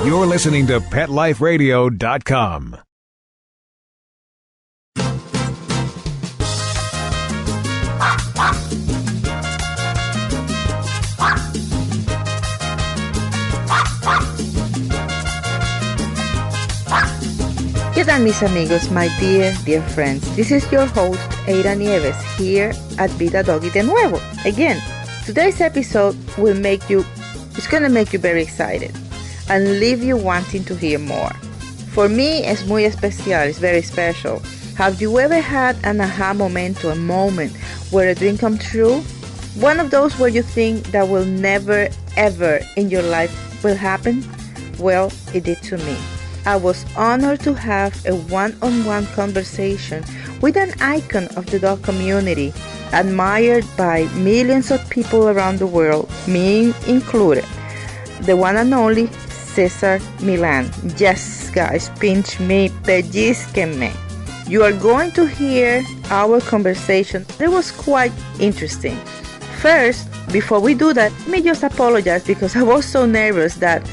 You're listening to PetLifeRadio.com. ¿Qué tal, mis amigos, my dear friends? This is your host, Ada Nieves, here at Vida, Doggie de nuevo. Again, today's episode it's gonna make you very excited and leave you wanting to hear more. For me, es muy especial, it's very special. Have you ever had an aha moment or a moment where a dream come true? One of those where you think that will never, ever in your life will happen? Well, it did to me. I was honored to have a one-on-one conversation with an icon of the dog community, admired by millions of people around the world, me included, the one and only Cesar Millan. Yes, guys, pinch me, pellizquenme. You are going to hear our conversation. It was quite interesting. First, before we do that, let me just apologize because I was so nervous that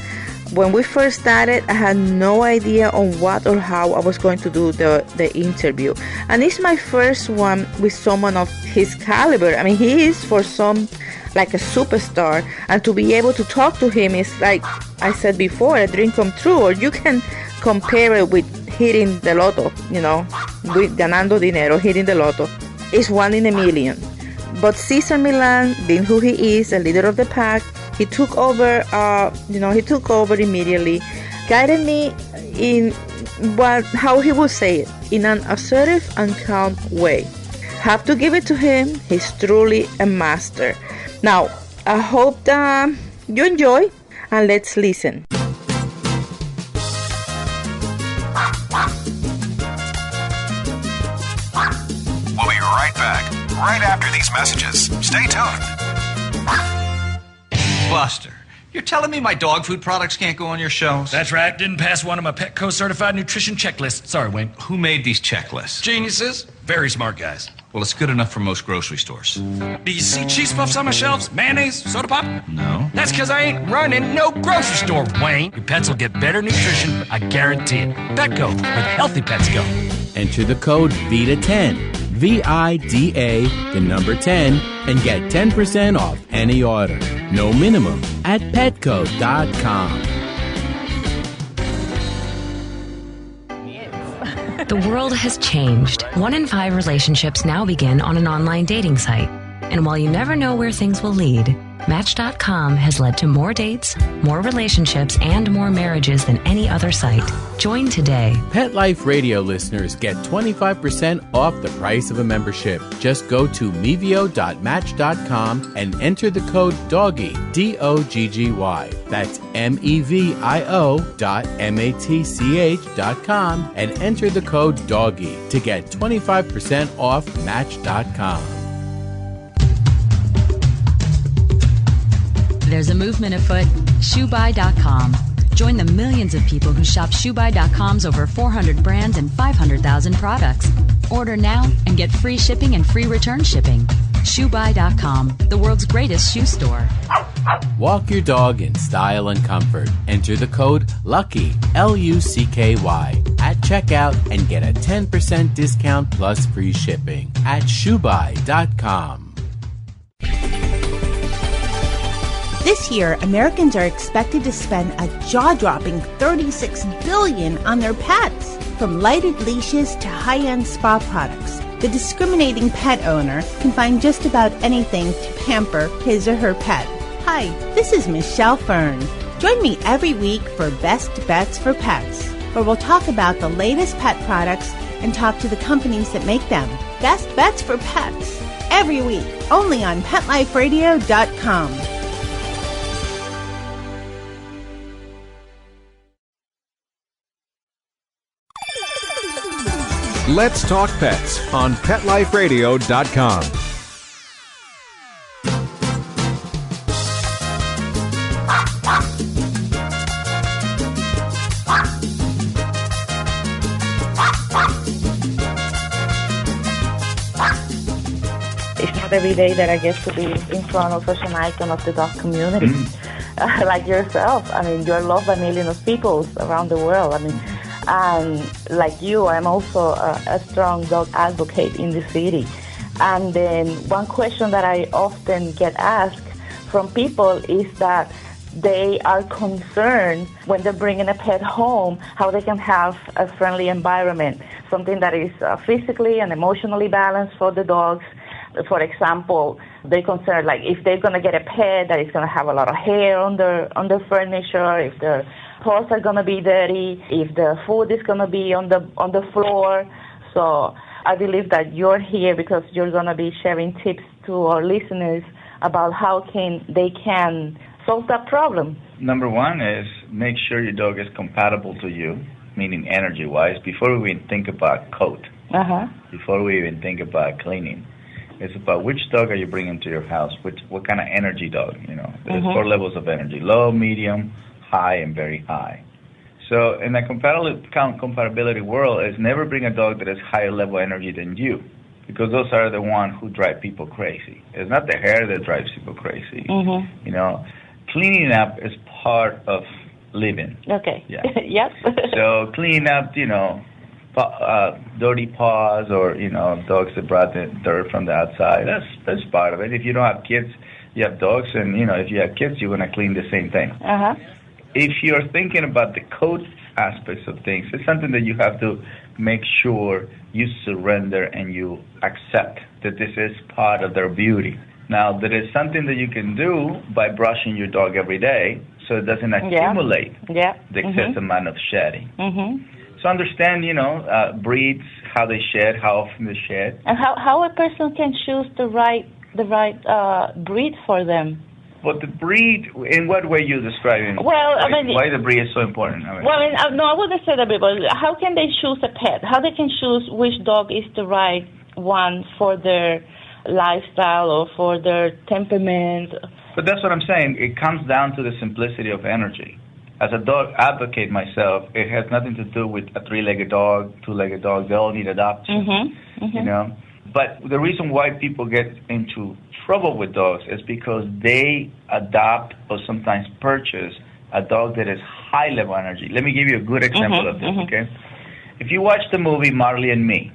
when we first started, I had no idea on what or how I was going to do the interview. And it's my first one with someone of his caliber. I mean, he is for some like a superstar. And to be able to talk to him is, like I said before, a dream come true. Or you can compare it with hitting the lotto, with ganando dinero, hitting the lotto. It's one in a million. But Cesar Millan, being who he is, a leader of the pack, he took over immediately, guided me in how he would say it, in an assertive and calm way. Have to give it to him, he's truly a master. Now, I hope that you enjoy, and let's listen. We'll be right back, right after these messages. Stay tuned. Buster, you're telling me my dog food products can't go on your shelves? That's right. Didn't pass one of my Petco certified nutrition checklists. Sorry, Wayne. Who made these checklists? Geniuses. Very smart guys. Well, it's good enough for most grocery stores. Do you see cheese puffs on my shelves? Mayonnaise? Soda pop? No. That's because I ain't running no grocery store, Wayne. Your pets will get better nutrition, I guarantee it. Petco, where the healthy pets go. Enter the code VIDA10, VIDA, the number 10, and get 10% off any order. No minimum at petco.com. The world has changed. 1 in 5 relationships now begin on an online dating site. And while you never know where things will lead, Match.com has led to more dates, more relationships, and more marriages than any other site. Join today. Pet Life Radio listeners get 25% off the price of a membership. Just go to mevio.match.com and enter the code DOGGY, DOGGY. That's MEVIO.MATCH.com and enter the code DOGGY to get 25% off Match.com. There's a movement afoot, ShoeBuy.com. Join the millions of people who shop ShoeBuy.com's over 400 brands and 500,000 products. Order now and get free shipping and free return shipping. ShoeBuy.com, the world's greatest shoe store. Walk your dog in style and comfort. Enter the code LUCKY, LUCKY, at checkout and get a 10% discount plus free shipping at ShoeBuy.com. This year, Americans are expected to spend a jaw-dropping $36 billion on their pets. From lighted leashes to high-end spa products, the discriminating pet owner can find just about anything to pamper his or her pet. Hi, this is Michelle Fern. Join me every week for Best Bets for Pets, where we'll talk about the latest pet products and talk to the companies that make them. Best Bets for Pets, every week, only on PetLifeRadio.com. Let's Talk Pets on PetLifeRadio.com. It's not every day that I get to be in front of as an icon of the dog community. like yourself. I mean, you're loved by millions of people around the world. I mean, and like you, I'm also a strong dog advocate in the city. And then one question that I often get asked from people is that they are concerned when they're bringing a pet home, how they can have a friendly environment, something that is physically and emotionally balanced for the dogs. For example, they're concerned, like, if they're going to get a pet that is going to have a lot of hair on their furniture, if their paws are going to be dirty, if the food is going to be on the floor. So I believe that you're here because you're going to be sharing tips to our listeners about how they can solve that problem. Number one is make sure your dog is compatible to you, meaning energy-wise, before we even think about coat, before we even think about cleaning. It's about which dog are you bringing to your house, what kind of energy dog, There's 4 levels of energy, low, medium, high, and very high. So in the compatibility world, is never bring a dog that has higher level energy than you, because those are the ones who drive people crazy. It's not the hair that drives people crazy. Cleaning up is part of living. Okay. Yeah. Yep. So cleaning up, dirty paws or, dogs that brought the dirt from the outside. That's part of it. If you don't have kids, you have dogs, and, if you have kids, you're going to clean the same thing. If you're thinking about the coat aspects of things, it's something that you have to make sure you surrender and you accept that this is part of their beauty. Now, there is something that you can do by brushing your dog every day so it doesn't accumulate the excess amount of shedding. So understand, breeds, how they shed, how often they shed. And how a person can choose the right breed for them. But the breed, in what way you describing? Well, why the breed is so important? I wouldn't say that, but how can they choose a pet? How they can choose which dog is the right one for their lifestyle or for their temperament? But that's what I'm saying. It comes down to the simplicity of energy. As a dog advocate myself, it has nothing to do with a 3-legged dog, 2-legged dog. They all need adoption, But the reason why people get into trouble with dogs is because they adopt or sometimes purchase a dog that is high-level energy. Let me give you a good example of this, okay? If you watch the movie Marley and Me,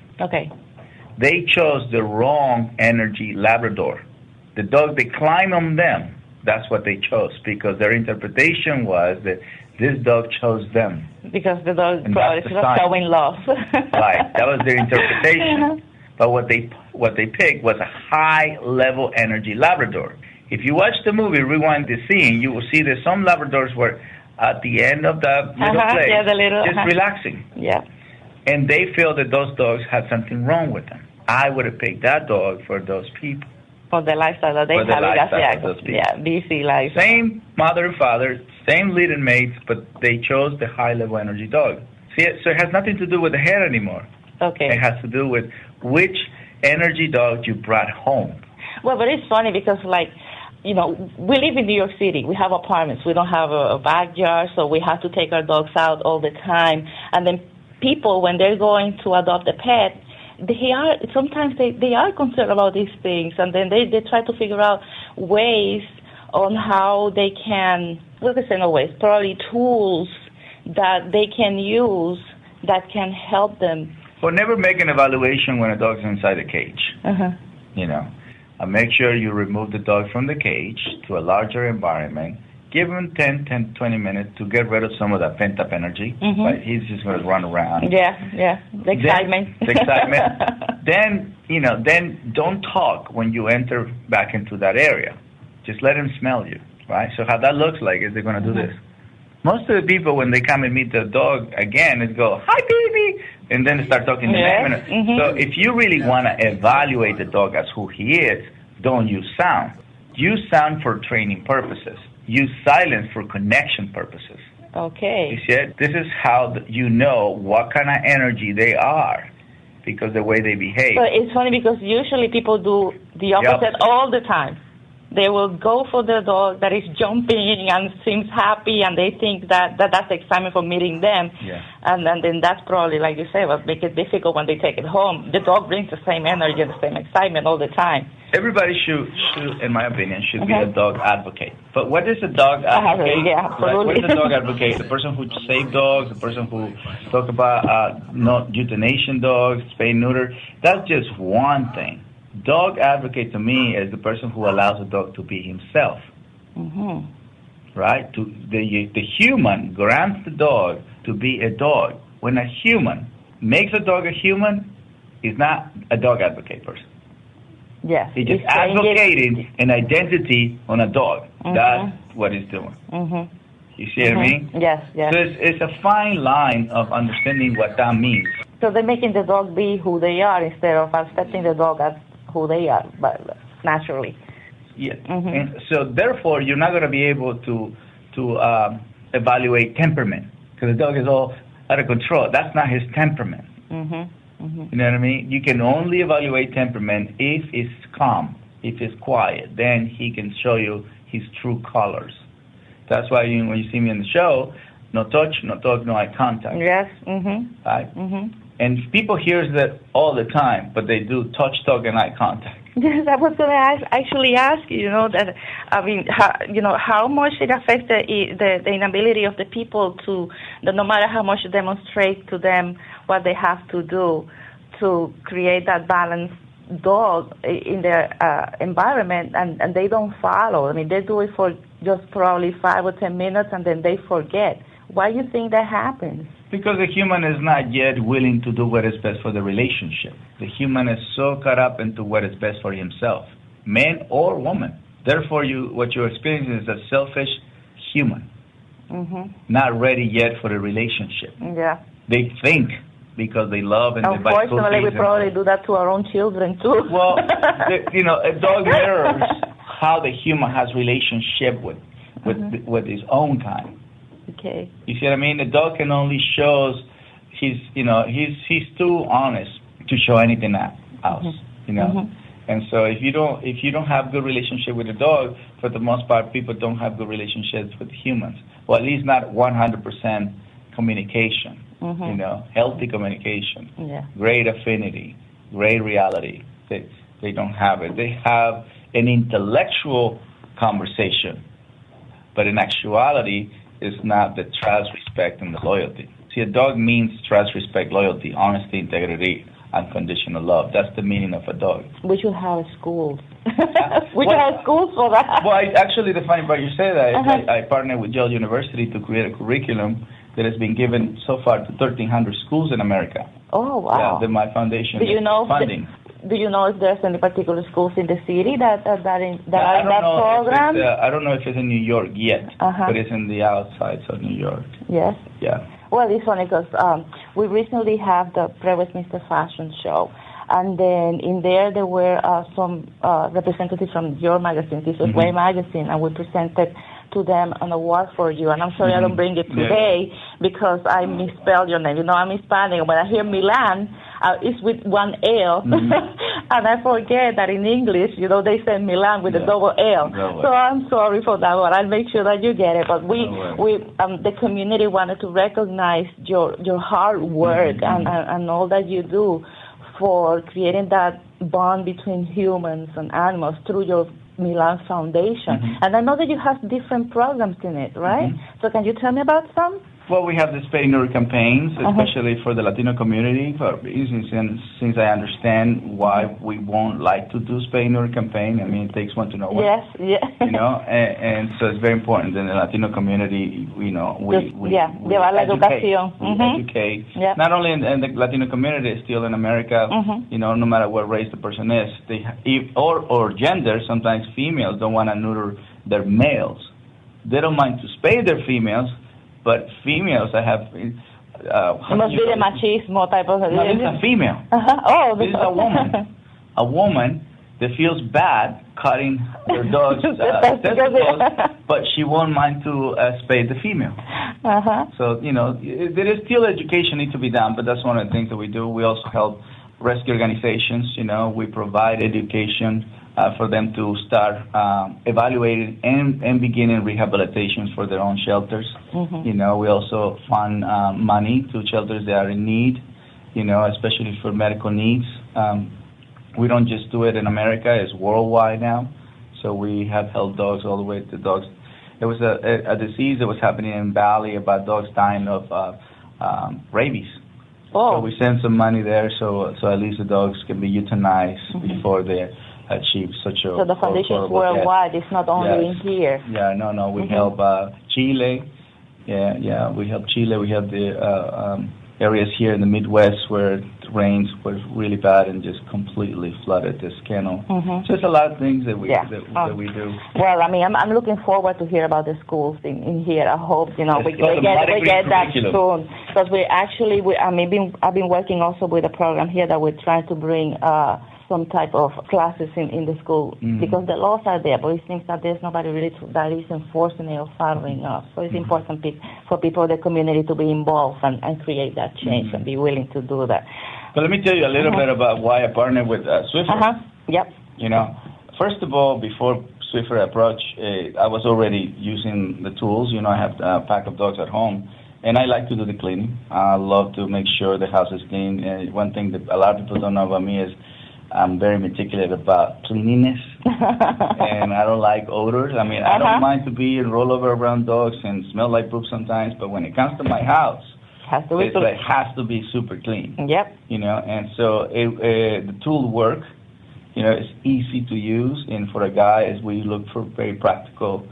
they chose the wrong energy Labrador. The dog that climbed on them, that's what they chose, because their interpretation was that this dog chose them. Because the dog probably is not showing love. Right, that was their interpretation. But what they picked was a high-level energy Labrador. If you watch the movie, rewind the scene, you will see that some Labradors were at the end of the little place, just relaxing. Yeah. And they feel that those dogs had something wrong with them. I would have picked that dog for those people. For the lifestyle that they have. Busy life. Same mother and father, same leading mates, but they chose the high-level energy dog. See, so it has nothing to do with the hair anymore. Okay. It has to do with which energy dog you brought home. Well, but it's funny because, we live in New York City. We have apartments. We don't have a backyard, so we have to take our dogs out all the time. And then people, when they're going to adopt a pet, they are concerned about these things, and then they try to figure out ways on how they can, probably tools that they can use that can help them. Well, never make an evaluation when a dog's inside a cage. Make sure you remove the dog from the cage to a larger environment. Give him 10, 20 minutes to get rid of some of that pent-up energy. Right? He's just going to run around. Yeah. The excitement. Then don't talk when you enter back into that area. Just let him smell you, right? So how that looks like is they're going to do this. Most of the people, when they come and meet the dog again, is go, "Hi, baby," and then they start talking the next minute. So if you really want to evaluate the dog as who he is, don't use sound. Use sound for training purposes. Use silence for connection purposes. Okay. You see it? This is how you know what kind of energy they are, because the way they behave. So it's funny because usually people do the opposite all the time. They will go for the dog that is jumping and seems happy, and they think that's excitement for meeting them. Yeah. And then that's probably, like you say, what make it difficult when they take it home. The dog brings the same energy and the same excitement all the time. Everybody should, in my opinion, should be a dog advocate. But what is a dog advocate? Yeah, absolutely. Like, what is a dog advocate? The person who saves dogs, the person who talk about not euthanasia dogs, spay neuter. That's just one thing. Dog advocate to me is the person who allows a dog to be himself. Right? The human grants the dog to be a dog. When a human makes a dog a human, he's not a dog advocate person. Yes. He's just advocating an identity on a dog. That's what he's doing. You see what I mean? Yes, yes. So it's a fine line of understanding what that means. So they're making the dog be who they are instead of accepting the dog as who they are, but naturally. Yeah. And so therefore, you're not going to be able to evaluate temperament because the dog is all out of control. That's not his temperament. You know what I mean? You can only evaluate temperament if it's calm, if it's quiet. Then he can show you his true colors. That's why when you see me in the show, no touch, no talk, no eye contact. Yes. Right? And people hear that all the time, but they do touch, talk, and eye contact. Yes, I was going to actually ask you, that, I mean, how much it affects the inability of the people to, no matter how much you demonstrate to them what they have to do to create that balanced dog in their environment, and they don't follow. I mean, they do it for just probably 5 or 10 minutes, and then they forget. Why do you think that happens? Because the human is not yet willing to do what is best for the relationship. The human is so caught up into what is best for himself, man or woman. Therefore, what you're experiencing is a selfish human, not ready yet for the relationship. Yeah. They think because they love and they buy food. Unfortunately, we probably do that to our own children too. Well, a dog mirrors how the human has relationship with his own kind. Okay. You see what I mean? The dog can only show he's too honest to show anything else. And so if you don't have good relationship with the dog, for the most part, people don't have good relationships with humans. Well, at least not 100% communication. Healthy communication. Yeah. Great affinity. Great reality. They don't have it. They have an intellectual conversation, but in actuality, it's not the trust, respect, and the loyalty. See, a dog means trust, respect, loyalty, honesty, integrity, unconditional love. That's the meaning of a dog. We should have schools. We should have schools for that. Well, actually, the funny part you say that, I partnered with Yale University to create a curriculum that has been given so far to 1,300 schools in America. Oh, wow. Yeah, my foundation funding. Do you know if there's any particular schools in the city that are in that program? I don't know if it's in New York yet, but it's in the outsides of New York. Yes? Yeah. Well, it's funny because we recently have the Pre-Westminster Fashion Show, and then in there were some representatives from your magazine, This Was Way magazine, and we presented to them an award for you. And I'm sorry I don't bring it today because I misspelled your name. I'm Hispanic. When I hear Millan, it's with one L, and I forget that in English, they say Millan with a double L. So I'm sorry for that one. I'll make sure that you get it. But the community wanted to recognize your hard work and all that you do for creating that bond between humans and animals through your Millan Foundation. And I know that you have different programs in it, right? So can you tell me about some? Well, we have the spay neuter campaigns, especially for the Latino community, for reasons, and since I understand why we won't like to do spay neuter campaign. I mean, it takes one to know one. Yes, yeah. And so it's very important in the Latino community, we educate. Yeah. Not only in the Latino community, still in America, no matter what race the person is, or gender, sometimes females don't want to neuter their males. They don't mind to spay their females, but females that have... it must be the machismo type of... No, this is a female. This is a woman. A woman that feels bad cutting their dog's testicles, but she won't mind to spay the female. So, there is still education need to be done, but that's one of the things that we do. We also help rescue organizations. We provide education for them to start evaluating and beginning rehabilitations for their own shelters. You know, we also fund money to shelters that are in need, you know, especially for medical needs. We don't just do it in America, it's worldwide now. So we have helped dogs all the way to dogs. There was a disease that was happening in Bali about dogs dying of rabies. So we send some money there so at least the dogs can be euthanized before they achieve such a So the foundation is worldwide, it's not only in here. Yeah, no, we help Chile. Yeah, we help Chile. We have the areas here in the Midwest where the rains was really bad and just completely flooded this kennel. So there's a lot of things that we that we do. Well, I mean, I'm looking forward to hear about the schools in here. I hope we get that soon, because I've been working also with a program here that we're trying to bring some type of classes in the school, because the laws are there, but it seems that there's nobody really that is enforcing it or following up. So it's important for people in the community to be involved and create that change and be willing to do that. But let me tell you a little bit about why I partnered with Swiffer. Yep. You know, first of all, before Swiffer approach, I was already using the tools. You know, I have a pack of dogs at home, and I like to do the cleaning. I love to make sure the house is clean. One thing that a lot of people don't know about me is I'm very meticulous about cleanliness, and I don't like odors. I mean, I don't mind to be and roll over around dogs and smell like poop sometimes, but when it comes to my house, it has to be super clean. Yep. You know, and so the tool work. You know, it's easy to use, and for a guy, as we look for very practical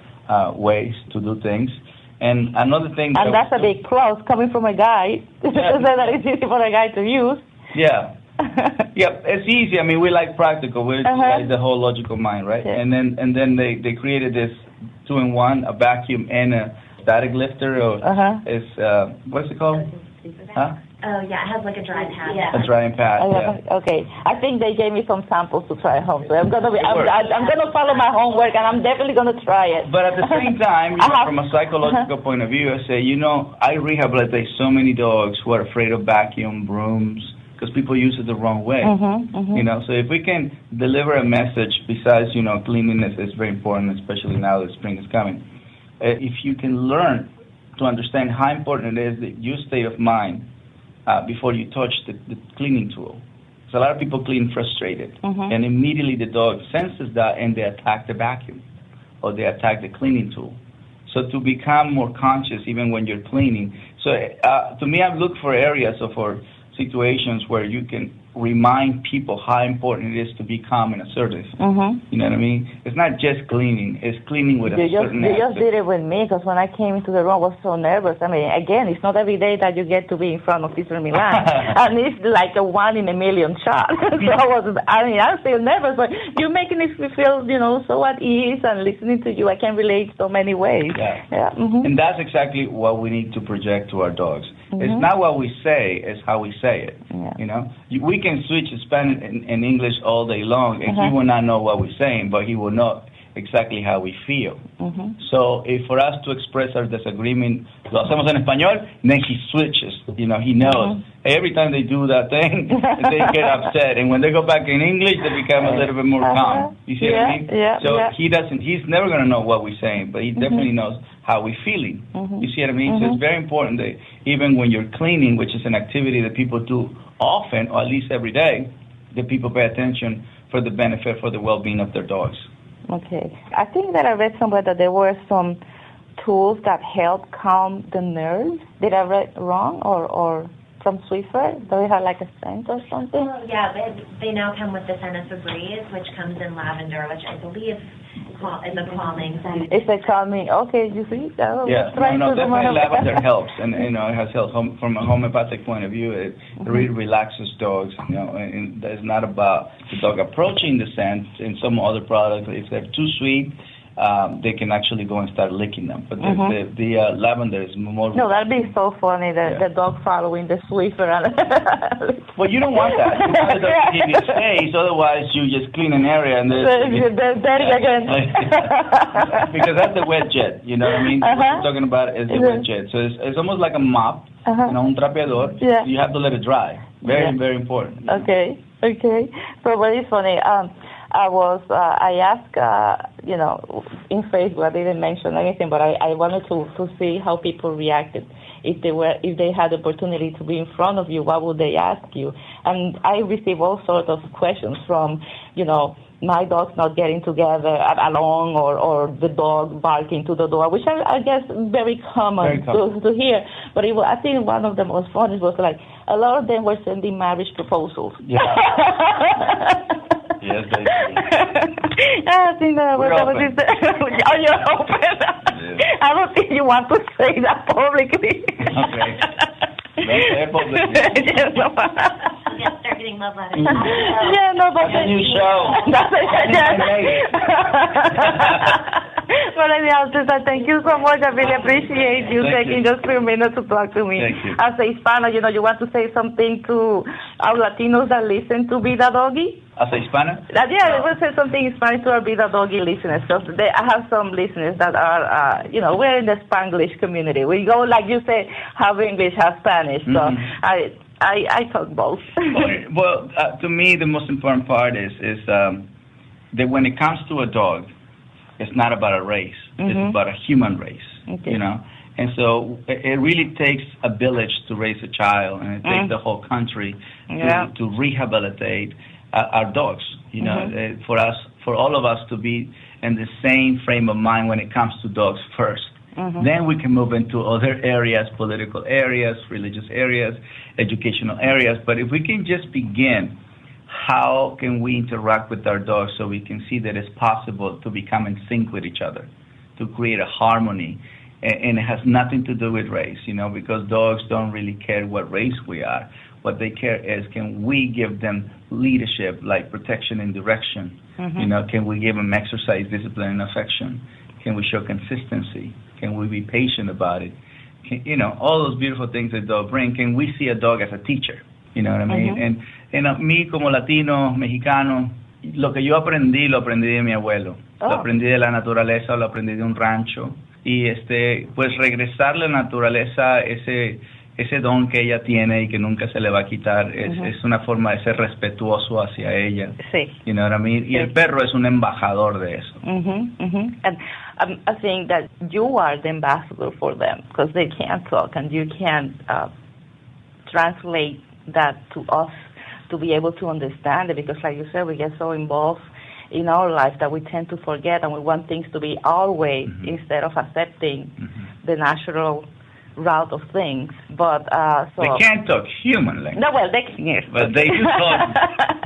ways to do things. And another thing, and that's a big plus coming from a guy. To say that it's easy for a guy to use. Yeah. Yep, it's easy. I mean, we like practical. We like the whole logical mind, right? Yeah. And then they created this 2-in-1, a vacuum and a static lifter. Or it's what's it called? Huh? Oh yeah, it has like a drying pad. A drying pad. Okay, I think they gave me some samples to try at home, so I'm gonna follow my homework, and I'm definitely gonna try it. But at the same time, you know, from a psychological point of view, I say, you know, I rehabilitate so many dogs who are afraid of vacuum, brooms, because people use it the wrong way. You know, so if we can deliver a message besides, you know, cleanliness is very important, especially now that spring is coming. If you can learn to understand how important it is that your state of mind before you touch the cleaning tool. So a lot of people clean frustrated, and immediately the dog senses that and they attack the vacuum or they attack the cleaning tool. So to become more conscious even when you're cleaning. So to me, I've looked for areas or for situations where you can remind people how important it is to be calm and assertive. You know what I mean? It's not just cleaning; it's cleaning with a certain. You just did it with me, because when I came into the room, I was so nervous. I mean, again, it's not every day that you get to be in front of Cesar Millan, and it's like a 1 in a million shot. So I'm still nervous, but you're making me feel, you know, so at ease, and listening to you, I can relate so many ways. And that's exactly what we need to project to our dogs. It's not what we say; it's how we say it. You know, we can switch Spanish and English all day long, and he will not know what we're saying, but he will know exactly how we feel. So if for us to express our disagreement, lo hacemos en español, then he switches. You know, he knows. Every time they do that thing, they get upset, and when they go back in English, they become a little bit more calm. You see what I mean? So he's never going to know what we're saying, but he definitely knows how we're feeling. You see what I mean? So it's very important that even when you're cleaning, which is an activity that people do often, or at least every day, that people pay attention for the benefit, for the well-being of their dogs. Okay. I think that I read somewhere that there were some tools that help calm the nerves. Did I read wrong, or from Swiffer? Do we have like a scent or something? Well, yeah, they now come with the scent of Febreze, which comes in lavender, which I believe is a calming scent. It's a calming. Okay, you see? Definitely lavender helps, and you know, it has helped from a homeopathic point of view. It really relaxes dogs. You know, and it's not about the dog approaching the scent. In some other products, if they're too sweet, they can actually go and start licking them. But the lavender is more... No, that'd be so funny, the dog following the Swiffer. Well, you don't want that. You want the dog to give you space, otherwise you just clean an area and they're dirty again. Because that's the wet jet, you know what I mean? What we're talking about is the wet jet. So it's almost like a mop, you know, un trapeador. You have to let it dry. Very, very important. Okay. So, but it's funny. I asked, in Facebook, I didn't mention anything, but I wanted to see how people reacted. If they had the opportunity to be in front of you, what would they ask you? And I received all sorts of questions from, my dog's not getting together along, or the dog barking to the door, which I guess very common to hear. But I think one of the most funny was like, a lot of them were sending marriage proposals. Yeah. Yes, they do. I think that was it. Oh, you're open. Yeah. I don't think you want to say that publicly. Okay. Don't say it publicly. Yes, start getting love letters. Yeah, no, but that's a new show. But anyhow, Cesar, thank you so much. I really appreciate you taking just 3 minutes to talk to me. Thank you. As a Hispana, you want to say something to our Latinos that listen to Vida Doggie? As a Hispana? Yeah, I will say something in Spanish to our Vida Doggie listeners, because I have some listeners that are, we're in the Spanglish community. We go, like you say, half English, half Spanish. So I talk both. Well, to me, the most important part is that when it comes to a dog, it's not about a race. It's about a human race, And so it really takes a village to raise a child, and it takes the whole country to rehabilitate our dogs. For all of us to be in the same frame of mind when it comes to dogs first. Then we can move into other areas, political areas, religious areas, educational areas. But if we can just begin, how can we interact with our dogs so we can see that it's possible to become in sync with each other, to create a harmony? And it has nothing to do with race, because dogs don't really care what race we are. What they care is, can we give them leadership, like protection and direction? Can we give them exercise, discipline, and affection? Can we show consistency? Can we be patient about it? All those beautiful things that dogs bring. Can we see a dog as a teacher? You know what I mean? And mí como latino, mexicano, lo que yo aprendí, lo aprendí de mi abuelo. Lo aprendí de la naturaleza, lo aprendí de un rancho. Y pues regresarle a la naturaleza ese don que ella tiene y que nunca se le va a quitar, es una forma de ser respetuoso hacia ella. Sí. You know what I mean? Y el perro es un embajador de eso. And I think that you are the ambassador for them, because they can't talk, and you can translate that to us to be able to understand it, because like you said, we get so involved in our life that we tend to forget, and we want things to be our way instead of accepting the natural route of things. But so they can't talk human language. No, well, they can hear. But they do talk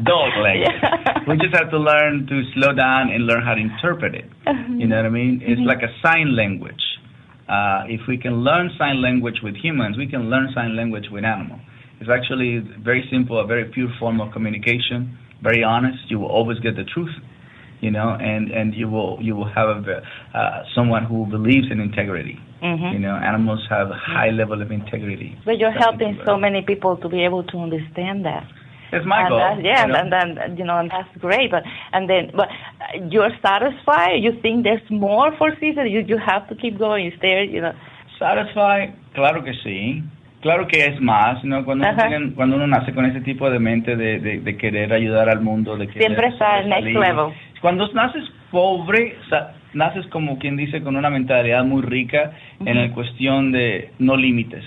dog language. We just have to learn to slow down and learn how to interpret it. You know what I mean? It's like a sign language. If we can learn sign language with humans, we can learn sign language with animals. It's actually very simple, a very pure form of communication. Very honest. You will always get the truth. And you will have someone who believes in integrity. Animals have a high level of integrity. But you're helping so many people to be able to understand that. That's my goal. And that's great. But you're satisfied. You think there's more for Cesar? You have to keep going. Satisfied, claro que sí. Claro que es más, cuando uno nace con ese tipo de mente de querer ayudar al mundo, de querer siempre está el next level. Cuando naces pobre, naces como quien dice con una mentalidad muy rica en la cuestión de no límites,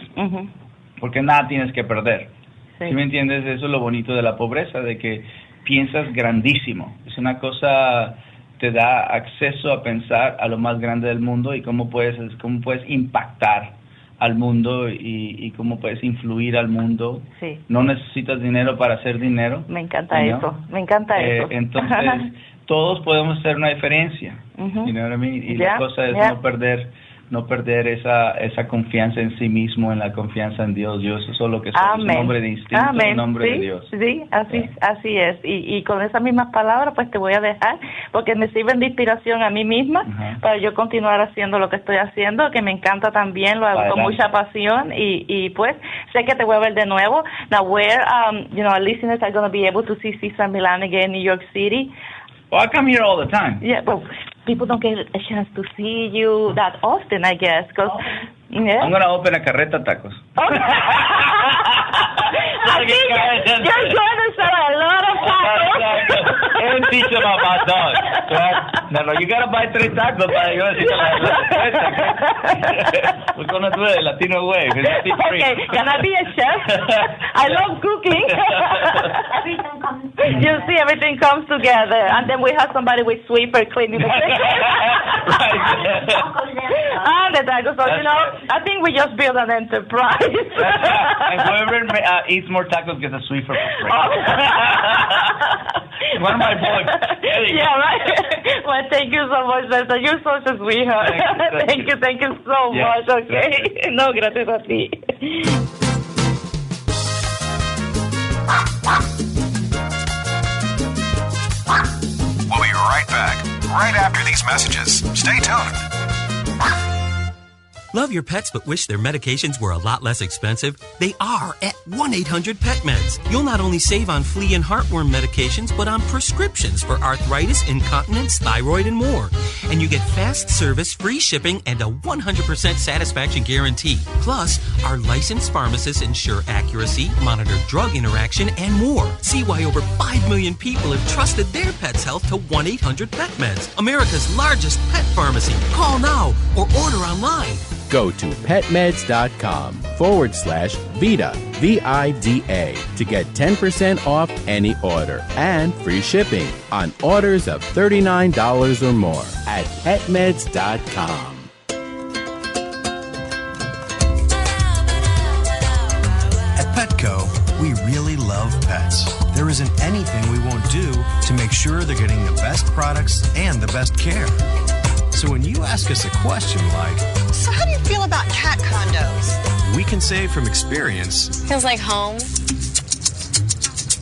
porque nada tienes que perder. ¿Sí me entiendes? Eso es lo bonito de la pobreza, de que piensas grandísimo. Es una cosa, te da acceso a pensar a lo más grande del mundo y cómo puedes impactar al mundo y cómo puedes influir al mundo. Sí. No necesitas dinero para hacer dinero. Me encanta eso. Entonces, todos podemos hacer una diferencia. You know what I mean? Y la cosa es no perder esa confianza en sí mismo, en la confianza en Dios. Yo eso es lo que soy, un hombre distinto, un hombre de Dios. Sí, así es. Y con esas mismas palabras, pues te voy a dejar, porque me sirven de inspiración a mí misma para yo continuar haciendo lo que estoy haciendo, que me encanta también, lo hago con mucha pasión, y pues sé que te voy a ver de nuevo. Now, where, our listeners are going to be able to see Cesar Millan again in New York City? Well, I come here all the time. Yeah, well, people don't get a chance to see you that often, I guess. Cause, I'm going to open a carreta tacos. I think you're going to sell a lot of tacos. And teach them about dogs. Right? No, you gotta buy 3 tacos para yo decirte la receta. We're gonna do it the Latino way. Okay, can I be a chef? I love cooking. You see, everything comes together, and then we have somebody with Swiffer cleaning the kitchen. And the tacos. So, I think we just build an enterprise. And whoever eats more tacos gets a Swiffer for free. One of my boys. Yeah, right. Well, thank you so much, Cesar. You're such a sweetheart. Thank you so much. Okay. No, gracias a ti. We'll be right back, right after these messages. Stay tuned. Love your pets but wish their medications were a lot less expensive? They are at 1-800-PET-MEDS. You'll not only save on flea and heartworm medications, but on prescriptions for arthritis, incontinence, thyroid, and more. And you get fast service, free shipping, and a 100% satisfaction guarantee. Plus, our licensed pharmacists ensure accuracy, monitor drug interaction, and more. See why over 5 million people have trusted their pet's health to 1-800-PET-MEDS, America's largest pet pharmacy. Call now or order online. Go to petmeds.com/Vida, VIDA, to get 10% off any order and free shipping on orders of $39 or more at petmeds.com. At Petco, we really love pets. There isn't anything we won't do to make sure they're getting the best products and the best care. So when you ask us a question like, so how do you feel about cat condos? We can say from experience, feels like home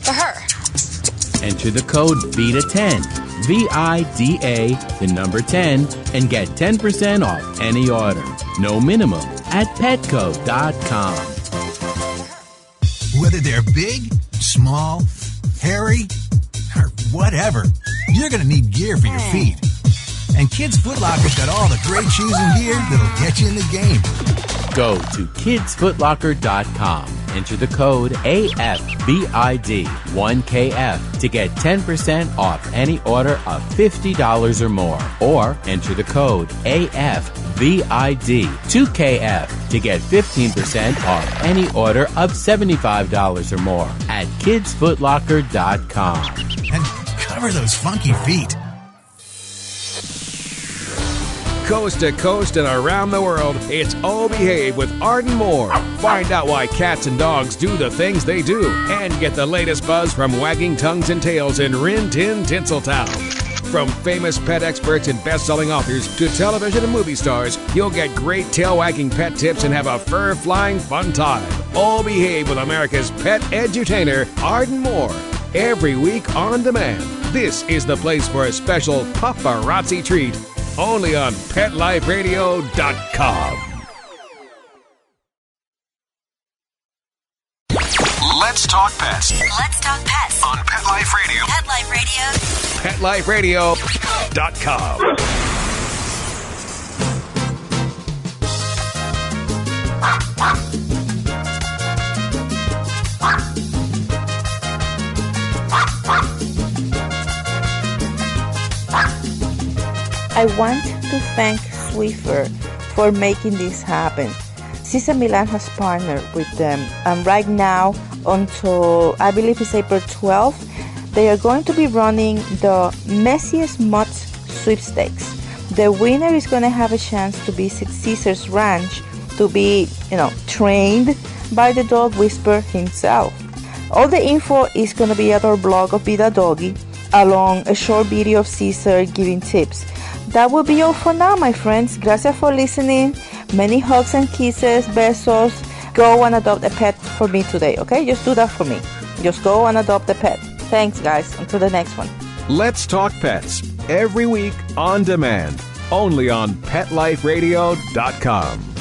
for her. Enter the code VIDA10, VIDA, the number 10, and get 10% off any order. No minimum at petco.com. Whether they're big, small, hairy, or whatever, you're going to need gear for your feet. And Kids Foot Locker's got all the great shoes and gear that'll get you in the game. Go to kidsfootlocker.com. Enter the code AFBID1KF to get 10% off any order of $50 or more. Or enter the code AFBID2KF to get 15% off any order of $75 or more at kidsfootlocker.com. And cover those funky feet. Coast to coast and around the world, it's Oh Behave with Arden Moore. Find out why cats and dogs do the things they do and get the latest buzz from wagging tongues and tails in Rin Tin Tinseltown. From famous pet experts and best-selling authors to television and movie stars, you'll get great tail-wagging pet tips and have a fur-flying fun time. Oh Behave with America's pet edutainer, Arden Moore. Every week on demand. This is the place for a special paparazzi treat. Only on PetLifeRadio.com. Let's talk pets. Let's talk pets On Pet Life Radio. Pet Life Radio. PetLifeRadio.com. I want to thank Swiffer for making this happen. Cesar Millan has partnered with them, and right now, until I believe it's April 12th, they are going to be running the Messiest Mutts sweepstakes. The winner is going to have a chance to visit Cesar's ranch to be, trained by the dog whisperer himself. All the info is going to be at our blog of Vida Doggie, along a short video of Cesar giving tips. That will be all for now, my friends. Gracias for listening. Many hugs and kisses, besos. Go and adopt a pet for me today, okay? Just do that for me. Just go and adopt a pet. Thanks, guys. Until the next one. Let's Talk Pets. Every week on demand. Only on PetLifeRadio.com.